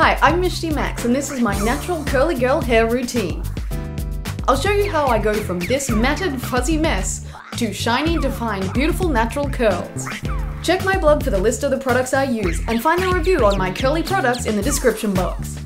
Hi, I'm Michty Max and this is my natural curly girl hair routine. I'll show you how I go from this matted fuzzy mess to shiny, defined, beautiful natural curls. Check my blog for the list of the products I use and find the review on my curly products in the description box.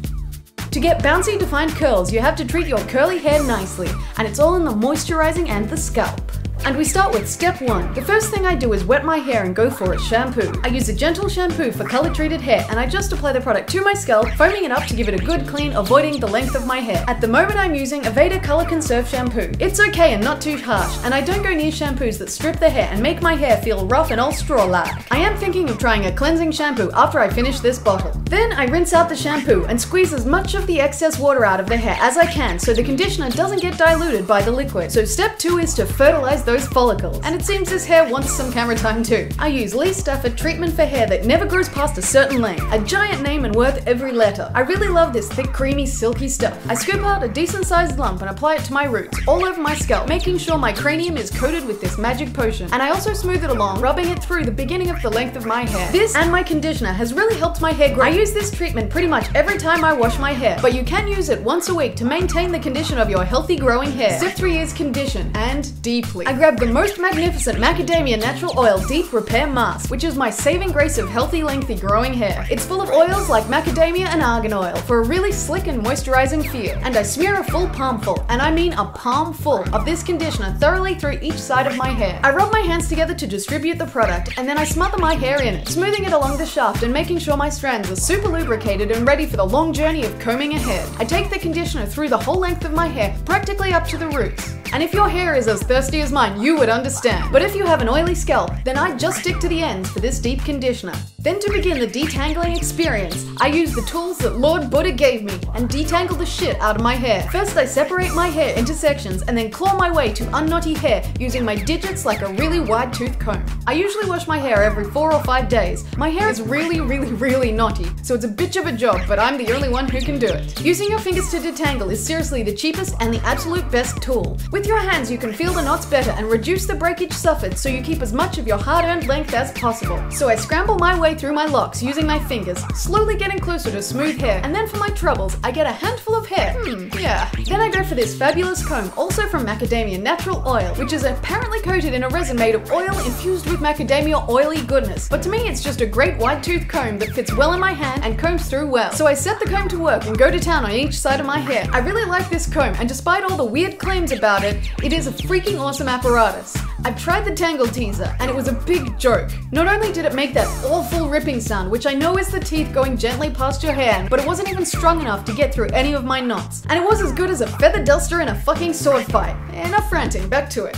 To get bouncy, defined curls, you have to treat your curly hair nicely, and it's all in the moisturizing and the scalp. And we start with step 1. The first thing I do is wet my hair and go for a shampoo. I use a gentle shampoo for color treated hair and I just apply the product to my scalp, foaming it up to give it a good clean, avoiding the length of my hair. At the moment I'm using a Veda Color Conserve shampoo. It's okay and not too harsh, and I don't go near shampoos that strip the hair and make my hair feel rough and all straw-like. I am thinking of trying a cleansing shampoo after I finish this bottle. Then I rinse out the shampoo and squeeze as much of the excess water out of the hair as I can so the conditioner doesn't get diluted by the liquid. So step 2 is to fertilize those follicles, and it seems this hair wants some camera time too. I use Lee Stafford treatment for hair that never grows past a certain length, a giant name and worth every letter. I really love this thick, creamy, silky stuff. I scoop out a decent sized lump and apply it to my roots, all over my scalp, making sure my cranium is coated with this magic potion. And I also smooth it along, rubbing it through the beginning of the length of my hair. This and my conditioner has really helped my hair grow. I use this treatment pretty much every time I wash my hair, but you can use it once a week to maintain the condition of your healthy growing hair. Step 3 is condition, and deeply. I grab the most magnificent Macadamia Natural Oil Deep Repair Mask, which is my saving grace of healthy, lengthy growing hair. It's full of oils like macadamia and argan oil for a really slick and moisturizing feel. And I smear a full palmful, and I mean a palm full, of this conditioner thoroughly through each side of my hair. I rub my hands together to distribute the product, and then I smother my hair in it, smoothing it along the shaft and making sure my strands are super lubricated and ready for the long journey of combing ahead. I take the conditioner through the whole length of my hair, practically up to the roots. And if your hair is as thirsty as mine, you would understand. But if you have an oily scalp, then I just stick to the ends for this deep conditioner. Then to begin the detangling experience, I use the tools that Lord Buddha gave me and detangle the shit out of my hair. First I separate my hair into sections and then claw my way to unknotty hair using my digits like a really wide tooth comb. I usually wash my hair every 4 or 5 days. My hair is really knotty, so it's a bitch of a job, but I'm the only one who can do it. Using your fingers to detangle is seriously the cheapest and the absolute best tool. With your hands you can feel the knots better and reduce the breakage suffered so you keep as much of your hard-earned length as possible. So I scramble my way through my locks using my fingers, slowly getting closer to smooth hair, and then for my troubles, I get a handful of hair. Yeah. Then I go for this fabulous comb, also from Macadamia Natural Oil, which is apparently coated in a resin made of oil infused with macadamia oily goodness. But to me it's just a great wide tooth comb that fits well in my hand and combs through well. So I set the comb to work and go to town on each side of my hair. I really like this comb, and despite all the weird claims about it, it is a freaking awesome apparatus. I've tried the Tangle Teaser, and it was a big joke. Not only did it make that awful ripping sound, which I know is the teeth going gently past your hair, but it wasn't even strong enough to get through any of my knots. And it was as good as a feather duster in a fucking sword fight. Enough ranting, back to it.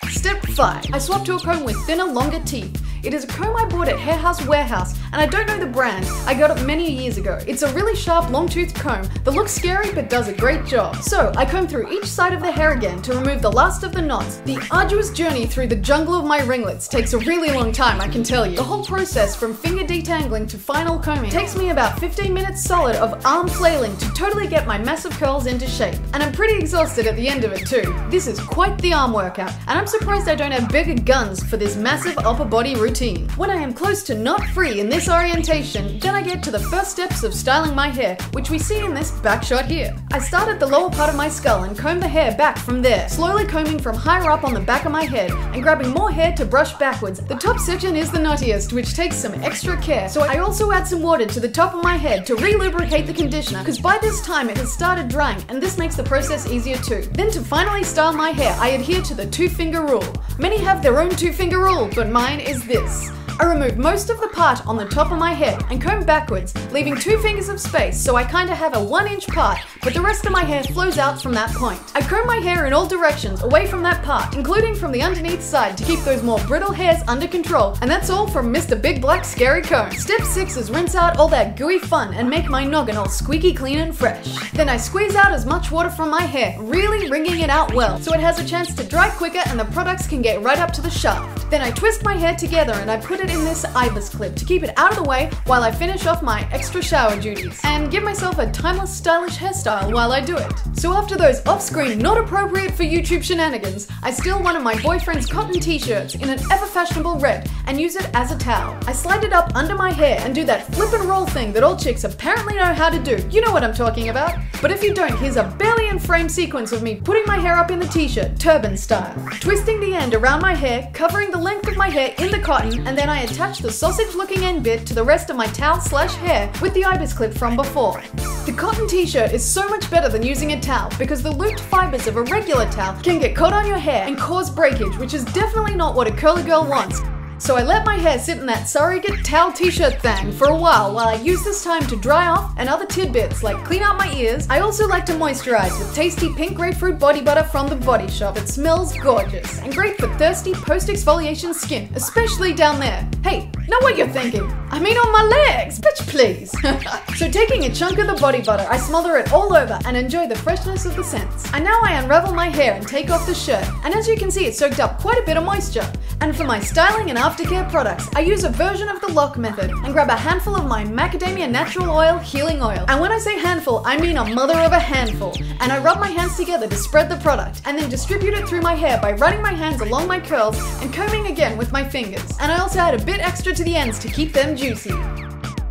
Step 5. I swap to a comb with thinner, longer teeth. It is a comb I bought at Hair House Warehouse, and I don't know the brand. I got it many years ago. It's a really sharp, long-toothed comb that looks scary but does a great job. So I comb through each side of the hair again to remove the last of the knots. The arduous journey through the jungle of my ringlets takes a really long time, I can tell you. The whole process from finger detangling to final combing takes me about 15 minutes solid of arm flailing to totally get my massive curls into shape. And I'm pretty exhausted at the end of it too. This is quite the arm workout, and I'm surprised I don't have bigger guns for this massive upper body routine. When I am close to knot free in this orientation, then I get to the first steps of styling my hair, which we see in this back shot here. I start at the lower part of my skull and comb the hair back from there, slowly combing from higher up on the back of my head and grabbing more hair to brush backwards. The top section is the knottiest, which takes some extra care, so I also add some water to the top of my head to re-lubricate the conditioner, because by this time it has started drying and this makes the process easier too. Then to finally style my hair, I adhere to the 2-finger rule. Many have their own 2-finger rule, but mine is this. I remove most of the part on the top of my head and comb backwards, leaving 2 fingers of space so I kinda have a 1-inch part, but the rest of my hair flows out from that point. I comb my hair in all directions away from that part, including from the underneath side to keep those more brittle hairs under control, and that's all from Mr. Big Black Scary Comb. Step 6 is rinse out all that gooey fun and make my noggin all squeaky clean and fresh. Then I squeeze out as much water from my hair, really wringing it out well so it has a chance to dry quicker and the products can get right up to the shaft. Then I twist my hair together and I put put it in this ibis clip to keep it out of the way while I finish off my extra shower duties and give myself a timeless, stylish hairstyle while I do it. So after those off-screen, not appropriate for YouTube shenanigans, I steal one of my boyfriend's cotton t-shirts in an ever-fashionable red and use it as a towel. I slide it up under my hair and do that flip and roll thing that all chicks apparently know how to do. You know what I'm talking about. But if you don't, here's a barely in frame sequence of me putting my hair up in the t-shirt, turban style. Twisting the end around my hair, covering the length of my hair in the cotton, and then I attach the sausage-looking end bit to the rest of my towel/hair with the ibis clip from before. The cotton t-shirt is so much better than using a towel because the looped fibers of a regular towel can get caught on your hair and cause breakage, which is definitely not what a curly girl wants. So I let my hair sit in that surrogate towel t-shirt thing for a while I use this time to dry off and other tidbits like clean out my ears. I also like to moisturize with tasty pink grapefruit body butter from the Body Shop. It smells gorgeous and great for thirsty post-exfoliation skin, especially down there. Hey, know what you're thinking? I mean on my legs, bitch please. So taking a chunk of the body butter, I smother it all over and enjoy the freshness of the scents. And now I unravel my hair and take off the shirt, and as you can see, it soaked up quite a bit of moisture. And for my styling and aftercare products, I use a version of the lock method and grab a handful of my Macadamia natural oil healing oil. And when I say handful, I mean a mother of a handful. And I rub my hands together to spread the product and then distribute it through my hair by running my hands along my curls and combing again with my fingers. And I also add a bit extra to the ends to keep them juicy.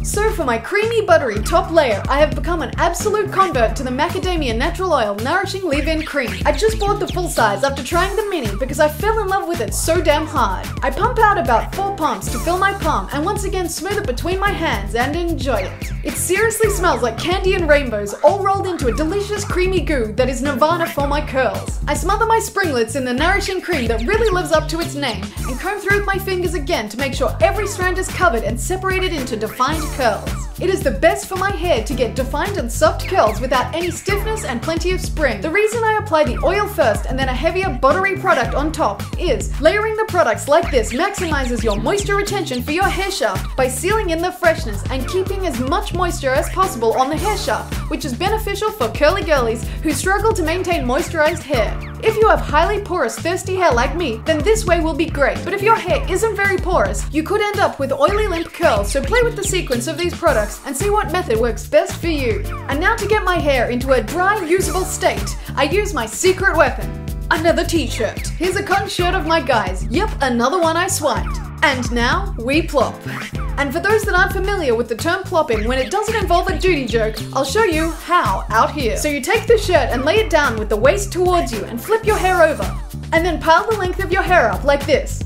So for my creamy, buttery top layer, I have become an absolute convert to the Macadamia Natural Oil Nourishing Leave-In Cream. I just bought the full size after trying the mini because I fell in love with it so damn hard. I pump out about 4 pumps to fill my palm and once again smooth it between my hands and enjoy it. It seriously smells like candy and rainbows all rolled into a delicious creamy goo that is nirvana for my curls. I smother my springlets in the nourishing cream that really lives up to its name and comb through with my fingers again to make sure every strand is covered and separated into defined curls. It is the best for my hair to get defined and soft curls without any stiffness and plenty of spring. The reason I apply the oil first and then a heavier buttery product on top is layering the products like this maximizes your moisture retention for your hair shaft by sealing in the freshness and keeping as much moisture as possible on the hair shaft, which is beneficial for curly girlies who struggle to maintain moisturized hair. If you have highly porous, thirsty hair like me, then this way will be great. But if your hair isn't very porous, you could end up with oily, limp curls, so play with the sequence of these products and see what method works best for you. And now to get my hair into a dry, usable state, I use my secret weapon. Another t-shirt. Here's a cotton shirt of my guys. Yep, another one I swiped. And now, we plop. And for those that aren't familiar with the term plopping, when it doesn't involve a duty joke, I'll show you how out here. So you take the shirt and lay it down with the waist towards you and flip your hair over. And then pile the length of your hair up like this.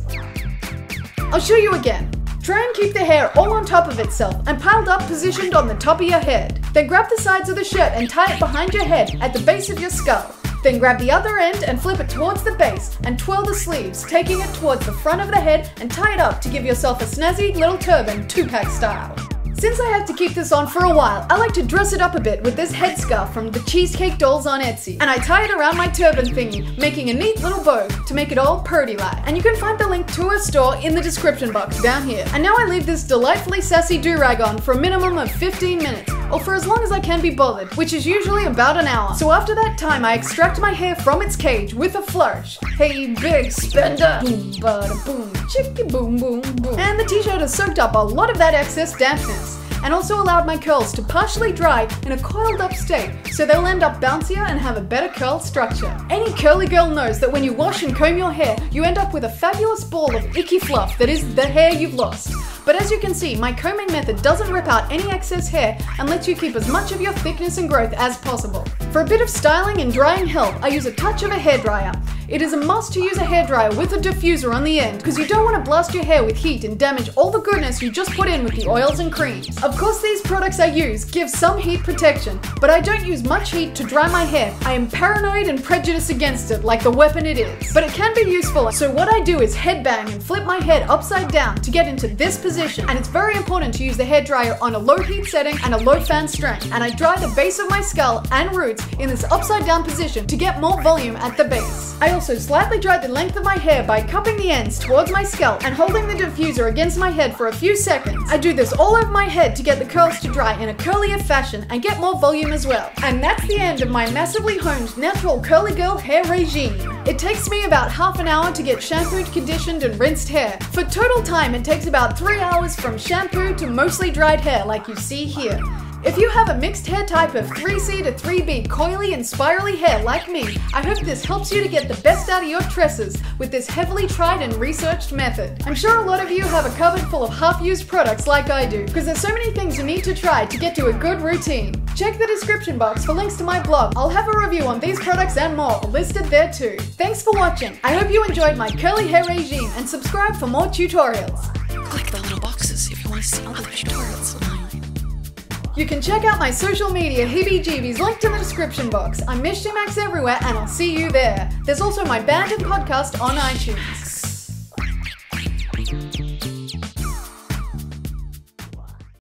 I'll show you again. Try and keep the hair all on top of itself and piled up positioned on the top of your head. Then grab the sides of the shirt and tie it behind your head at the base of your skull. Then grab the other end and flip it towards the base and twirl the sleeves, taking it towards the front of the head and tie it up to give yourself a snazzy little turban 2-pack style. Since I have to keep this on for a while, I like to dress it up a bit with this headscarf from the Cheesecake Dolls on Etsy. And I tie it around my turban thingy, making a neat little bow to make it all purdy-like. And you can find the link to her store in the description box down here. And now I leave this delightfully sassy do-rag on for a minimum of 15 minutes, or for as long as I can be bothered, which is usually about an hour. So after that time, I extract my hair from its cage with a flourish. Hey, big spender! Boom, bada, boom, chicky, boom, boom, boom. And the t-shirt has soaked up a lot of that excess dampness, and also allowed my curls to partially dry in a coiled up state, so they'll end up bouncier and have a better curl structure. Any curly girl knows that when you wash and comb your hair, you end up with a fabulous ball of icky fluff that is the hair you've lost. But as you can see, my combing method doesn't rip out any excess hair and lets you keep as much of your thickness and growth as possible. For a bit of styling and drying help, I use a touch of a hairdryer. It is a must to use a hairdryer with a diffuser on the end because you don't want to blast your hair with heat and damage all the goodness you just put in with the oils and creams. Of course, these products I use give some heat protection, but I don't use much heat to dry my hair. I am paranoid and prejudiced against it like the weapon it is. But it can be useful, so what I do is headbang and flip my head upside down to get into this position, and it's very important to use the hairdryer on a low heat setting and a low fan strength, and I dry the base of my skull and roots in this upside down position to get more volume at the base. I also slightly dry the length of my hair by cupping the ends towards my scalp and holding the diffuser against my head for a few seconds. I do this all over my head to get the curls to dry in a curlier fashion and get more volume as well. And that's the end of my massively honed natural curly girl hair regime. It takes me about half an hour to get shampooed, conditioned and rinsed hair. For total time, it takes about 3 hours from shampoo to mostly dried hair like you see here. If you have a mixed hair type of 3C to 3B coily and spirally hair like me, I hope this helps you to get the best out of your tresses with this heavily tried and researched method. I'm sure a lot of you have a cupboard full of half-used products like I do, because there's so many things you need to try to get to a good routine. Check the description box for links to my blog. I'll have a review on these products and more listed there too. Thanks for watching. I hope you enjoyed my curly hair regime and subscribe for more tutorials. Click the little boxes if you want to see other tutorials. You can check out my social media heebie-jeebies linked in the description box. I'm Michty everywhere and I'll see you there. There's also my band and podcast on iTunes.